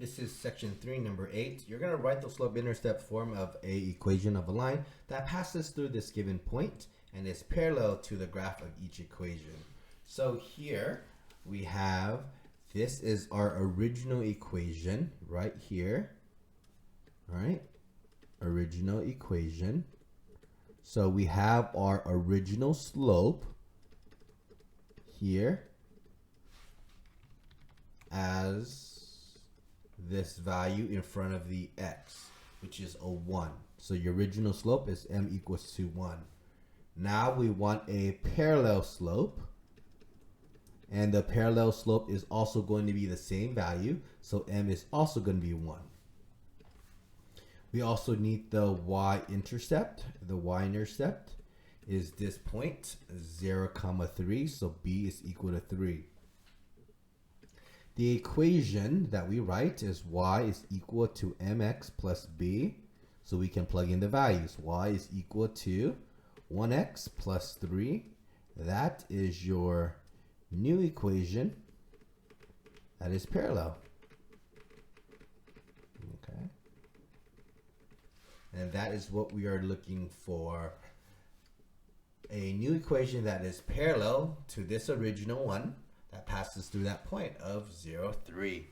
This is section 3, number 8. You're going to write the slope-intercept form of a equation of a line that passes through this given point and is parallel to the graph of each equation. So here we have, this is our original equation right here. All right, original equation. So we have our original slope here as this value in front of the x, which is a 1. So your original slope is m equals to 1. Now we want a parallel slope, and the parallel slope is also going to be the same value, so m is also going to be 1. We also need the y-intercept. The y-intercept is this point, 0, 3, so b is equal to 3. The equation that we write is y is equal to mx plus b. So we can plug in the values. Y is equal to 1x plus 3. That is your new equation that is parallel. Okay. And that is what we are looking for. A new equation that is parallel to this original one that passes through that point of 0, 3.